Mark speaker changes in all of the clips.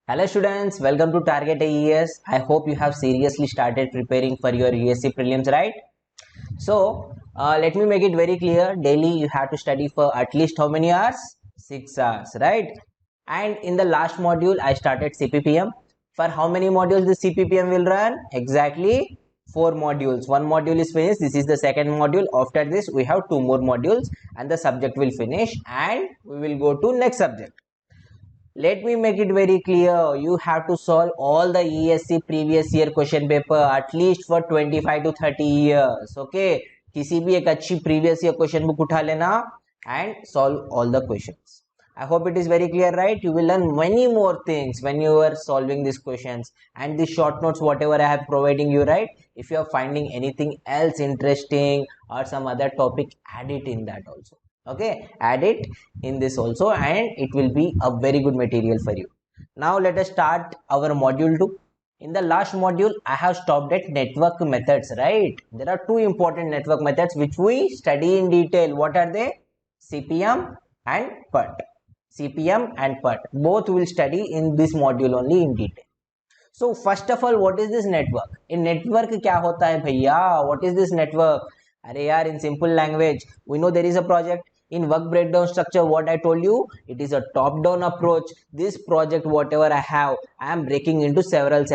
Speaker 1: Hello students, welcome to Target AES. I hope you have seriously started preparing for your USC prelims, right? So, let me make it very clear. Daily you have to study for at least how many hours? 6 hours, right? And in the last module, I started CPPM. For how many modules the CPPM will run? Exactly 4 modules. One module is finished. This is the second module. After this, we have 2 more modules and the subject will finish and we will go to next subject. Let me make it very clear. You have to solve all the ESC previous year question paper at least for 25 to 30 years. Okay. किसी भी एक अच्छी previous year question book उठा लेना and solve all the questions. I hope it is very clear, right? You will learn many more things when you are solving these questions and the short notes whatever I have providing you, right? If you are finding anything else interesting or some other topic, add it in that also. Okay, add it in this also and it will be a very good material for you. Now let us start our module 2. In the last module I have stopped at network methods, right? There are two important network methods which we study in detail. What are they? CPM and PERT. CPM and PERT both will study in this module only in detail. So first of all, what is this network? In network क्या होता है भैया? What is this network? अरे यार, in simple language, we know there is a project. In work breakdown structure, what I told you, it is a top-down approach. This project, whatever I have, I am breaking into several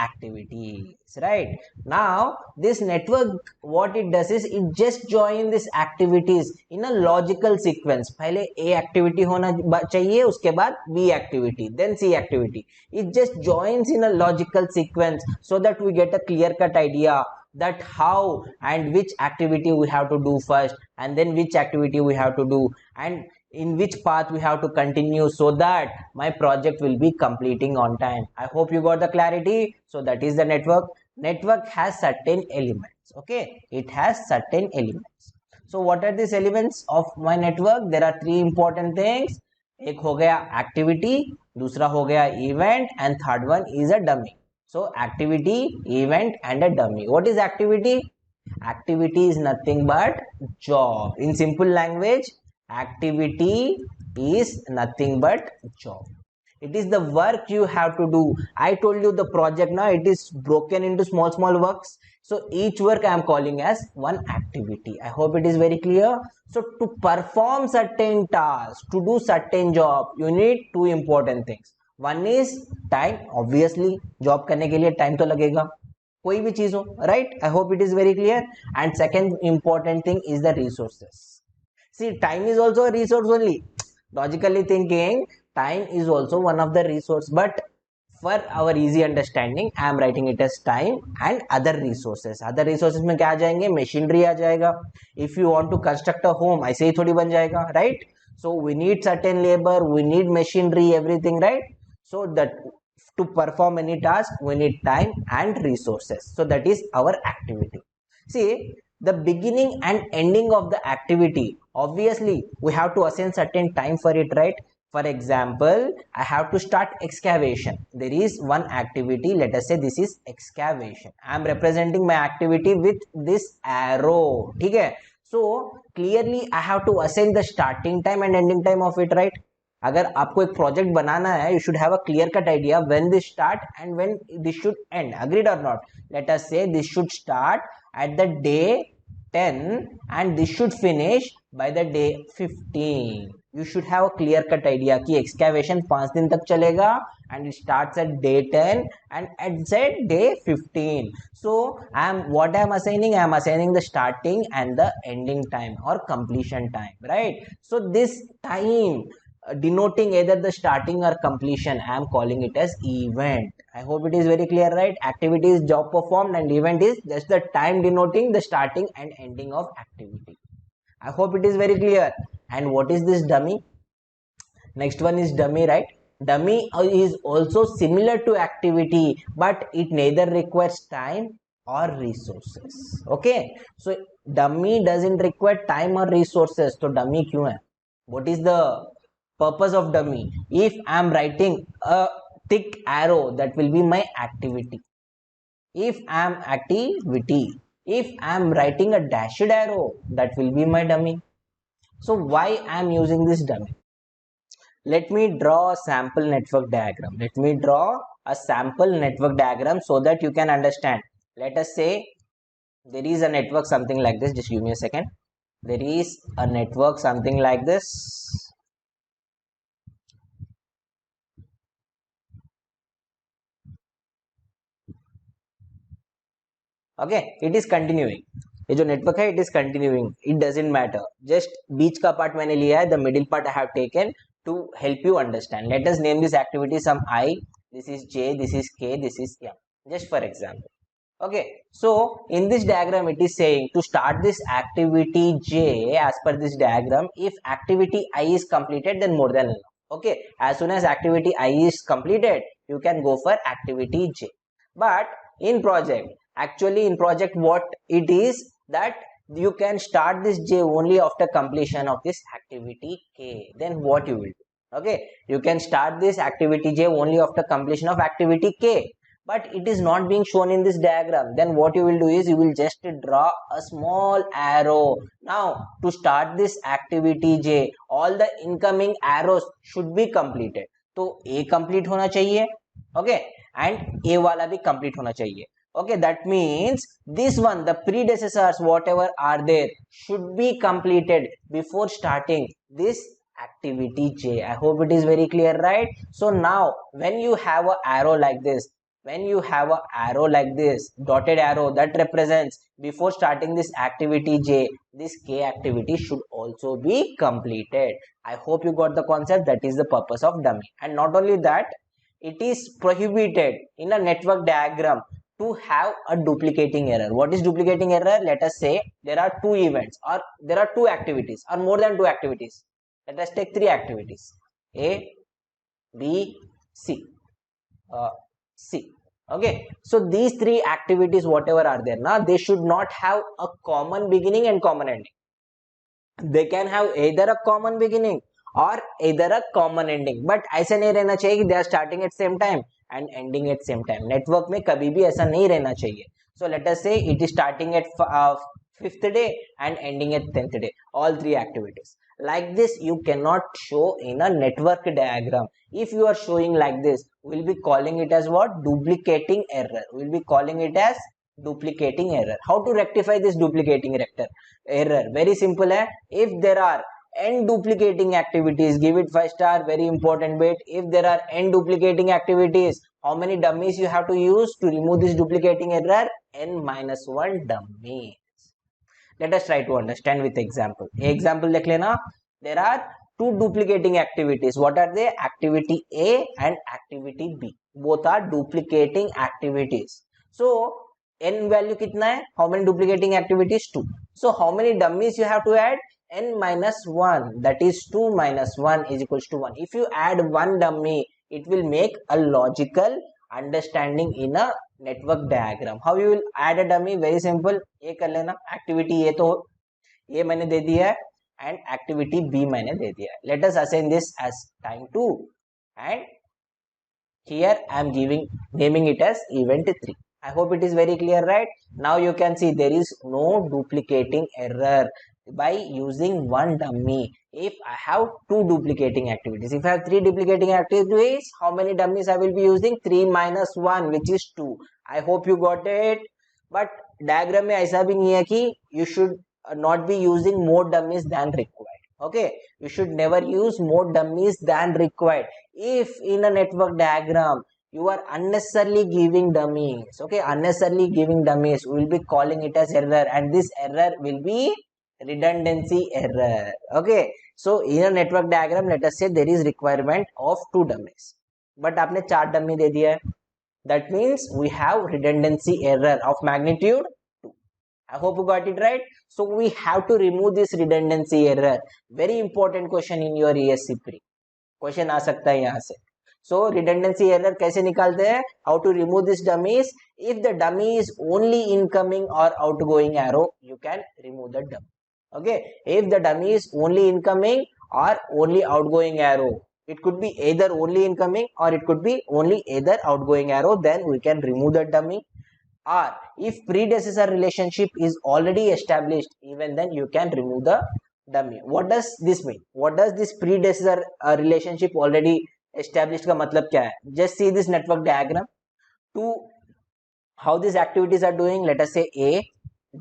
Speaker 1: activities, right? Now, this network, what it does is, it just join these activities in a logical sequence. पहले A activity होना चाहिए, उसके बाद B activity, then C activity. It just joins in a logical sequence so that we get a clear-cut idea that how and which activity we have to do first and then which activity we have to do and in which path we have to continue so that my project will be completing on time. I hope you got the clarity. So that is the network. Network has certain elements. Okay, it has certain elements. So what are these elements of my network? There are three important things. एक हो गया activity, दूसरा हो गया event and third one is a dummy. So activity, event and a dummy. What is activity? Activity is nothing but job. In simple language, activity is nothing but job. It is the work you have to do. I told you the project now, it is broken into small works. So each work I am calling as one activity. I hope it is very clear. So to perform certain tasks, to do certain job, you need two important things. One is time. Obviously job करने के लिए time तो लगेगा, कोई भी चीज हो, right? I hope it is very clear. And second important thing is the resources. See, time is also a resource only. Logically thinking, time is also one of the resource, but for our easy understanding I am writing it as time and other resources. Other resources में क्या आ जाएंगे? Machinery आ जाएगा. If you want to construct a home, ऐसे ही थोड़ी बन जाएगा, right? So we need certain labour, we need machinery, everything, right? So that to perform any task we need time and resources. So that is our activity. See, the beginning and ending of the activity, obviously we have to assign certain time for it, right? For example, I have to start excavation. There is one activity, let us say this is excavation. I am representing my activity with this arrow. Okay, so clearly I have to assign the starting time and ending time of it, right? अगर आपको एक project बनाना है, you should have a clear cut idea when this start and when this should end. Agreed or not? Let us say this should start at the day 10 and this should finish by the day 15. You should have a clear cut idea कि excavation 5 दिन तक चलेगा and it starts at day 10 and ends at day 15. So what I am assigning? I am assigning the starting and the ending time or completion time, right? So this time denoting either the starting or completion, I am calling it as event. I hope it is very clear, right? Activity is job performed and event is just the time denoting the starting and ending of activity. I hope it is very clear. And what is this dummy? Next one is dummy, right? Dummy is also similar to activity, but it neither requires time or resources. Okay, so dummy doesn't require time or resources. So dummy क्यों है? What is the purpose of dummy? If I am writing a thick arrow, that will be my activity. If I am activity, if I am writing a dashed arrow, that will be my dummy. So why I am using this dummy? let me draw a sample network diagram. Let me draw a sample network diagram so that you can understand. Let us say there is a network something like this. Just give me a second. There is a network something like this. Okay, it is continuing. ये जो network है, it is continuing. It doesn't matter. Just बीच का part मैंने लिया है. The middle part I have taken to help you understand. Let us name this activity some I. This is J. This is K. This is M. Just for example. Okay, so in this diagram it is saying to start this activity J as per this diagram, if activity I is completed, then more than enough. Okay, as soon as activity I is completed, you can go for activity J. But in project, actually in project what it is that you can start this J only after completion of this activity K. Then what you will do? Okay, you can start this activity J only after completion of activity K, but it is not being shown in this diagram. Then what you will do is you will just draw a small arrow. Now to start this activity J, all the incoming arrows should be completed. तो A complete होना चाहिए, okay, and A वाला भी complete होना चाहिए. Okay, that means this one, the predecessors whatever are there should be completed before starting this activity J. I hope it is very clear, right? So now when you have an arrow like this, when you have an arrow like this, dotted arrow that represents before starting this activity J, this K activity should also be completed. I hope you got the concept. That is the purpose of dummy. And not only that, it is prohibited in a network diagram to have a duplicating error. What is duplicating error? Let us say there are two events or there are two activities or more than two activities. Let us take three activities, A, B, C. C. Okay, so these three activities whatever are there now, they should not have a common beginning and common ending. They can have either a common beginning or either a common ending, but ऐसा नहीं रहना चाहिए कि they are starting at same time and ending at same time. Network में कभी भी ऐसा नहीं रहना चाहिए. So let us say it is starting at 5th day and ending at 10th day. All three activities. Like this you cannot show in a network diagram. If you are showing like this, we'll be calling it as what? Duplicating error. We'll be calling it as duplicating error. How to rectify this duplicating error? Very simple hai. If there are n duplicating activities, give it 5 star. Very important bit. If there are n duplicating activities, how many dummies you have to use to remove this duplicating error? N minus 1 dummies. Let us try to understand with example. Example dekh lena. There are two duplicating activities. What are they? Activity A and activity B. Both are duplicating activities. So n value kitna hai? How many duplicating activities? 2. So how many dummies you have to add? N minus 1. That is 2 minus 1 is equals to 1. If you add one dummy, it will make a logical understanding in a network diagram. How you will add a dummy? Very simple. ये कर लेना. Activity A तो ये मैंने दे दिया है and activity B मैंने दे दिया है. Let us assign this as time 2 and here I am naming it as event 3. I hope it is very clear, right? Now you can see there is no duplicating error by using one dummy. If I have two duplicating activities, if I have three duplicating activities, how many dummies I will be using? 3 minus 1, which is 2. I hope you got it. But diagram में ऐसा भी नहीं है कि you should not be using more dummies than required. Okay, you should never use more dummies than required. If in a network diagram you are unnecessarily giving dummies, okay, unnecessarily giving dummies, we will be calling it as error, and this error will be redundancy error. Okay, so in a network diagram, let us say there is requirement of 2 dummies, but आपने 4 dummy दे दिया है. That means we have redundancy error of magnitude 2. I hope you got it right. So we have to remove this redundancy error. Very important question in your ESC pre. Question आ सकता है यहाँ से. So redundancy error कैसे निकालते हैं? How to remove this dummies? If the dummy is only incoming or outgoing arrow, you can remove the dummy. Okay. If the dummy is only incoming or only outgoing arrow, it could be either only incoming or it could be only either outgoing arrow, then we can remove the dummy. Or if predecessor relationship is already established, even then you can remove the dummy. What does this mean? What does this predecessor relationship already established का मतलब क्या है? Just see this network diagram to how these activities are doing. Let us say A,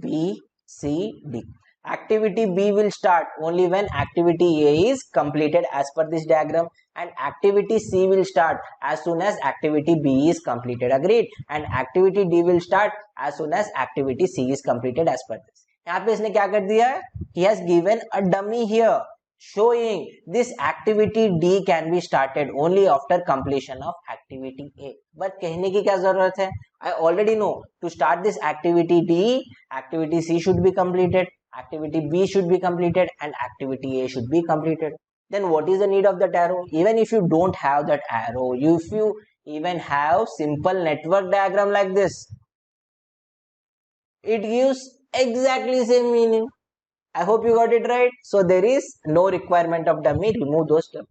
Speaker 1: B, C, D. Activity B will start only when activity A is completed as per this diagram, and activity C will start as soon as activity B is completed. Agreed? And activity D will start as soon as activity C is completed as per this. यहाँ पे इसने क्या कर दिया है? He has given a dummy here showing this activity D can be started only after completion of activity A. But कहने की क्या जरूरत है? I already know to start this activity D, activity C should be completed, activity B should be completed, and activity A should be completed. Then what is the need of that arrow? Even if you don't have that arrow, if you even have simple network diagram like this, it gives exactly same meaning. I hope you got it right. So there is no requirement of dummy. Remove those dummies.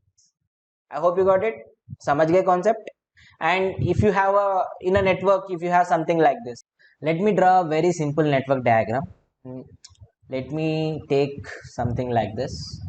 Speaker 1: I hope you got it. समझ गए concept? And if you have in a network, if you have something like this, let me draw a very simple network diagram. Let me take something like this.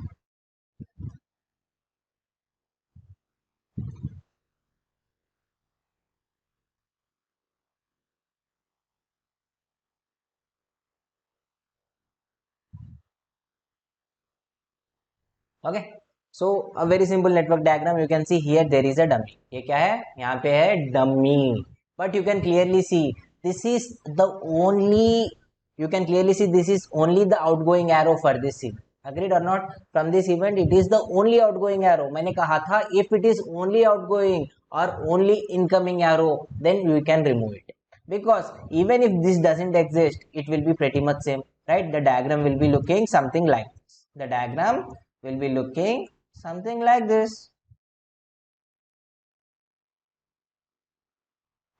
Speaker 1: Okay. So a very simple network diagram. You can see here there is a dummy. ये क्या है? यहाँ पे है dummy. But you can clearly see this is the only. You can clearly see this is only the outgoing arrow for this event. Agreed or not? From this event, it is the only outgoing arrow. मैंने कहा था if it is only outgoing or only incoming arrow, then we can remove it. Because even if this doesn't exist, it will be pretty much same, right? The diagram will be looking something like this. The diagram will be looking something like this.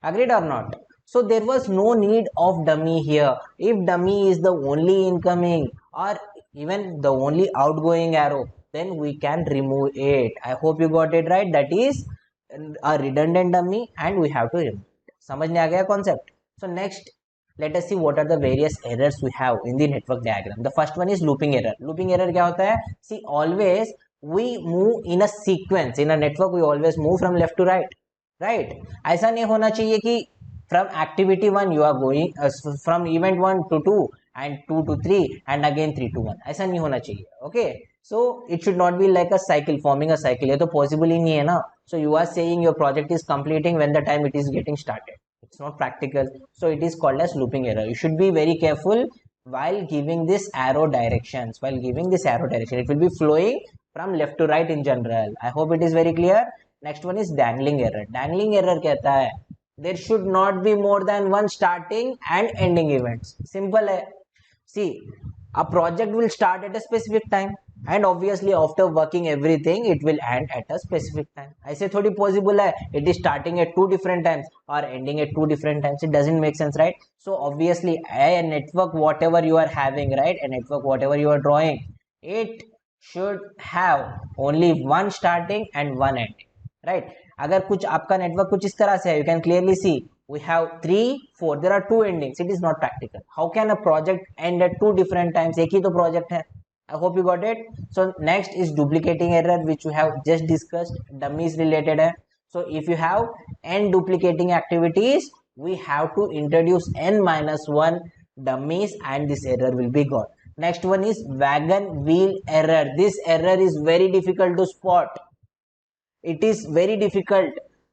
Speaker 1: Agreed or not? So there was no need of dummy here. If dummy is the only incoming or even the only outgoing arrow, then we can remove it. I hope you got it right. That is a redundant dummy and we have to remove it. समझ में आ गया concept? So next, let us see what are the various errors we have in the network diagram. The first one is looping error. Looping error क्या होता है? See, always we move in a sequence. In a network, we always move from left to right. Right? ऐसा नहीं होना चाहिए कि from activity 1 you are going from event 1 to 2 and 2 to 3 and again 3 to 1. ऐसा नहीं होना चाहिए. Okay? So it should not be like a cycle, forming a cycle. ये तो possible ही नहीं है ना. So you are saying your project is completing when the time it is getting started. It's not practical. So it is called as looping error. You should be very careful while giving this arrow directions. While giving this arrow direction, it will be flowing from left to right in general. I hope it is very clear. Next one is dangling error. Dangling error कहता है there should not be more than one starting and ending events. Simple है. See, a project will start at a specific time and obviously after working everything it will end at a specific time. ऐसे थोड़ी possible है it is starting at 2 different times or ending at 2 different times. It doesn't make sense, right? So obviously a network whatever you are having, right, a network whatever you are drawing, it should have only one starting and one ending, right? अगर कुछ आपका network कुछ इस तरह से है, you can clearly see we have 3 4 there are 2 endings. It is not practical. How can a project end at 2 different times? एक ही तो project है. I hope you got it. So next is duplicating error, which we have just discussed. Dummies related है. So if you have n duplicating activities, we have to introduce n minus 1 dummies and this error will be gone. Next one is wagon wheel error. This error is very difficult to spot. It is very difficult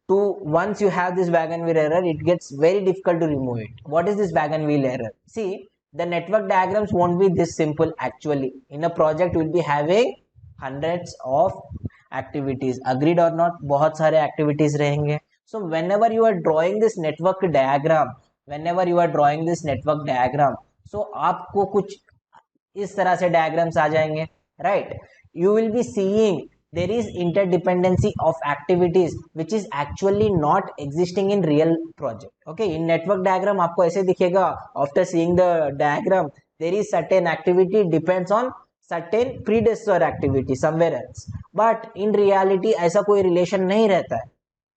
Speaker 1: to, once you have this wagon wheel error, it gets very difficult to remove it. What is this wagon wheel error? See, the network diagrams won't be this simple actually. In a project we'll be having hundreds of activities. Agreed or not? बहुत सारे activities रहेंगे. So whenever you are drawing this network diagram, so आपको कुछ इस तरह से diagrams आ जाएंगे, right? You will be seeing there is interdependency of activities which is actually not existing in real project. Okay, in network diagram आपको ऐसे दिखेगा, after seeing the diagram there is certain activity depends on certain predecessor activity somewhere else, but in reality ऐसा कोई relation नहीं रहता है.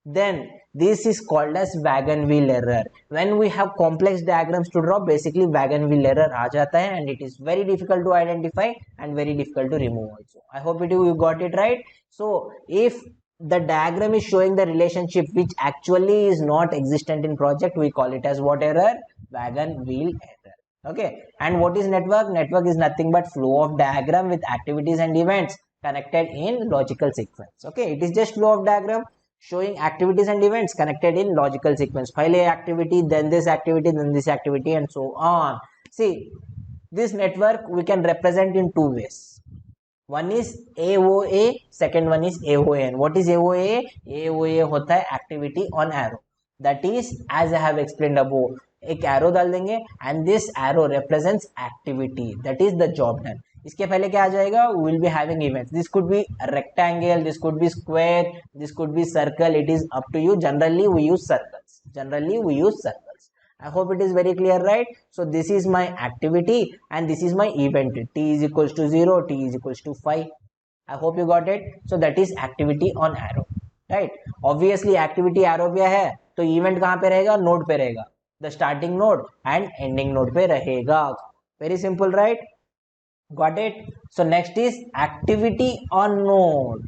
Speaker 1: Then This is called as wagon wheel error. When we have complex diagrams to draw, basically wagon wheel error aa jata hai, and it is very difficult to identify and very difficult to remove also. I hope you got it right. So if the diagram is showing the relationship which actually is not existent in project, we call it as what error? Wagon wheel error. Okay, and what is network? Network is nothing but flow of diagram with activities and events connected in logical sequence. Okay, it is just flow of diagram showing activities and events connected in logical sequence. Pile activity, then this activity, then this activity, and so on. See, this network we can represent in two ways. One is AOA, second one is AON. What is AOA? AOA होता है activity on arrow. That is, as I have explained above, एक arrow डाल देंगे and this arrow represents activity. That is the job done. इसके पहले क्या आ जाएगा? We will be having events. This could be a rectangle, this could be square, this could be circle. It is up to you. Generally, we use circles. I hope it is very clear, right? So this is my activity and this is my event. T is equals to 0, T is equals to 5. I hope you got it. So that is activity on arrow, right? Obviously activity arrow पे है तो event कहाँ पे रहेगा? Node पे रहेगा. The starting node and ending node पे रहेगा. Very simple, right? Got it? So next is activity on node.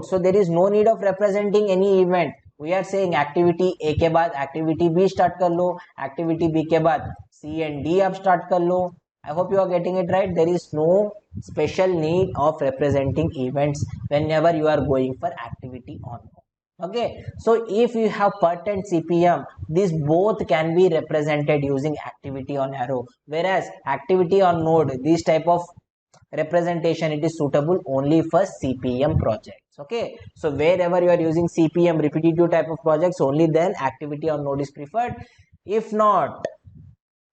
Speaker 1: So there is no need of representing any event. We are saying activity A के बाद activity B start कर लो, activity B के बाद C and D आप start कर लो. I hope you are getting it right. There is no special need of representing events whenever you are going for activity on node. Okay, so if you have PERT and CPM, these both can be represented using activity on arrow, whereas activity on node, this type of representation, it is suitable only for CPM projects. Okay, so wherever you are using CPM repetitive type of projects, only then activity on node is preferred. If not,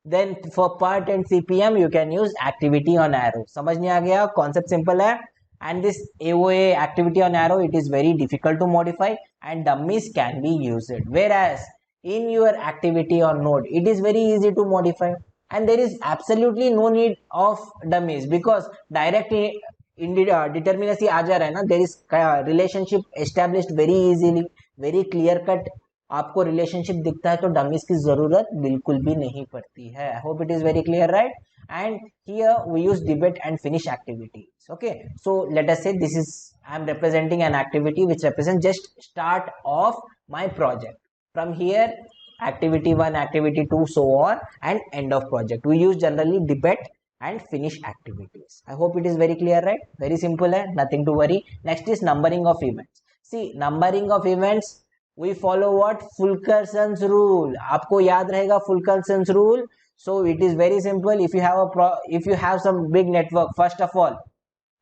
Speaker 1: then for PERT and CPM you can use activity on arrow. समझ नहीं आ गया? Concept simple है. And this AOA activity on arrow, it is very difficult to modify and dummies can be used, whereas in your activity on node it is very easy to modify and there is absolutely no need of dummies because direct determinacy आ जा रहा है ना. There is relationship established very easily, very clear cut. आपको relationship दिखता है तो dummies की जरूरत बिल्कुल भी नहीं पड़ती है. I hope it is very clear, right? And here we use debate and finish activities. Okay, so let us say this is, I am representing an activity which represents just start of my project. From here activity 1, activity 2, so on, and end of project. We use generally debate and finish activities. I hope it is very clear, right? Very simple, nothing to worry. Next is numbering of events. See, numbering of events, we follow what? Fulkerson's rule. आपको याद रहेगा Fulkerson's rule. So it is very simple. If you have some big network, first of all,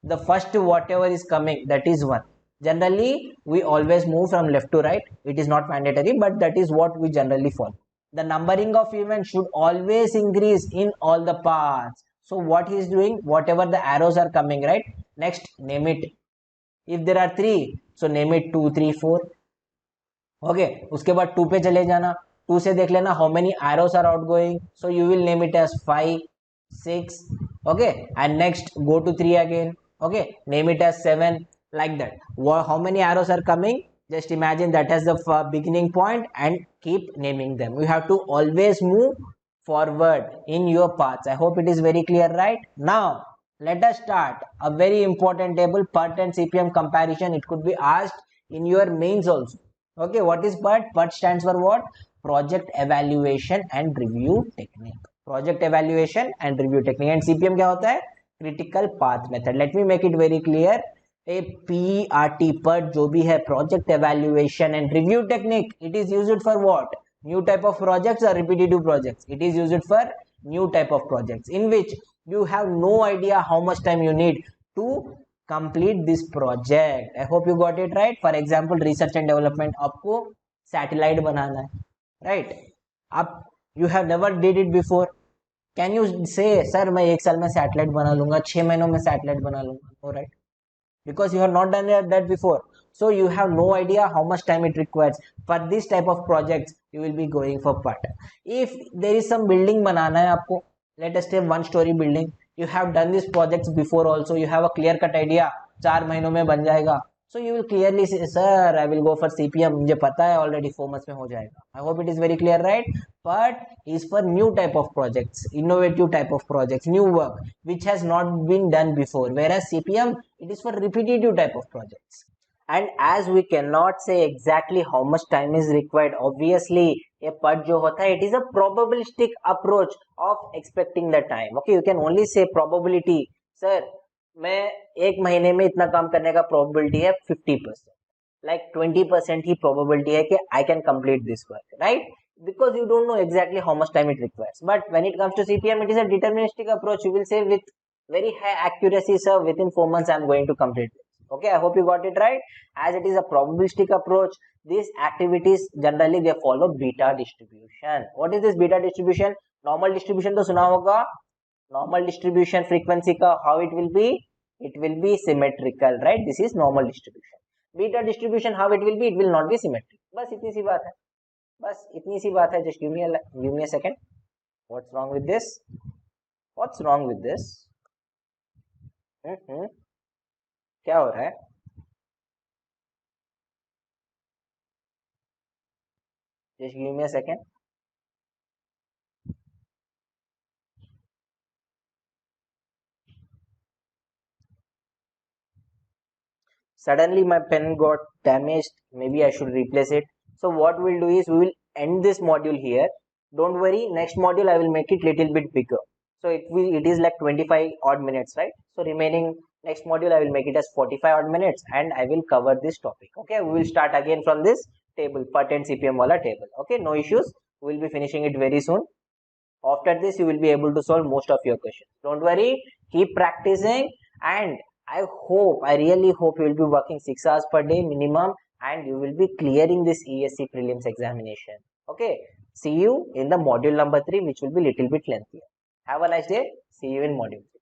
Speaker 1: the first whatever is coming, that is 1. Generally we always move from left to right. It is not mandatory, but that is what we generally follow. The numbering of events should always increase in all the paths. So what he is doing, whatever the arrows are coming, right? Next, name it. If there are 3, so name it 2, 3, 4. Okay, उसके बाद 2 पे चले जाना. 2 से देख लेना how many arrows are outgoing, so you will name it as 5, 6. Okay, and next go to 3 again. Okay, name it as 7, like that. How many arrows are coming, just imagine that as the beginning point and keep naming them. You have to always move forward in your paths. I hope it is very clear, right? Now let us start a very important table, PERT and CPM comparison. It could be asked in your mains also. Okay, what is PERT? PERT stands for what? Project Evaluation and Review Technique. Project Evaluation and Review Technique. And CPM क्या होता है? Critical Path Method. Let me make it very clear. A PERT, PERT जो भी है, Project Evaluation and Review Technique, it is used for what? New type of projects or repetitive projects? It is used for new type of projects in which you have no idea how much time you need to complete this project. I hope you got it right. For example, research and development, आपको satellite बनाना है, right? आप you have never did it before. Can you say, sir, मैं 1 साल में satellite बना लूंगा, 6 महीनों में satellite बना लूंगा? No, right? Because you have not done that before, so you have no idea how much time it requires. For this type of projects, you will be going for PERT. If there is some building बनाना है आपको, let us say 1-story building. You have done these projects before also. You have a clear cut idea, 4 महीनों में बन जाएगा. So you will clearly say, sir, I will go for CPM. मुझे पता है already 4 months में हो जाएगा. I hope it is very clear, right? But is for new type of projects, innovative type of projects, new work which has not been done before. Whereas CPM, it is for repetitive type of projects. And as we cannot say exactly how much time is required, obviously ये पद जो होता है, it is a probabilistic approach of expecting the time. Okay, you can only say probability, sir. मैं एक महीने में इतना काम करने का प्रोबेबिलिटी है 50%, लाइक 20% ही प्रोबेबिलिटी है कि I can complete this work, right? Because you don't know exactly how much time it requires. But when it comes to CPM, it is a deterministic approach. You will say with very high accuracy, sir, within 4 months I'm going to complete this. Okay, I hope you got it right. As it is a probabilistic approach, these activities generally they follow beta distribution. What is this beta distribution? Normal distribution तो सुना होगा. Normal distribution frequency का how it will be? It will be symmetrical, right? This is normal distribution. Beta distribution how it will be? It will not be symmetric. बस इतनी सी बात है. बस इतनी सी बात है. Just give me a second. What's wrong with this? What's wrong with this? क्या हो रहा है? Just give me a second. Suddenly my pen got damaged. Maybe I should replace it. So what we'll do is we will end this module here. Don't worry, next module I will make it little bit bigger. So it is like 25 odd minutes, right? So remaining next module I will make it as 45 odd minutes and I will cover this topic. Okay, we will start again from this table, patent CPM wala table. Okay, no issues. We will be finishing it very soon. After this you will be able to solve most of your questions. Don't worry, keep practicing, and I really hope you will be working 6 hours per day minimum and you will be clearing this ESC prelims examination. Okay, see you in the module number 3, which will be little bit lengthier. Have a nice day. See you in module 3.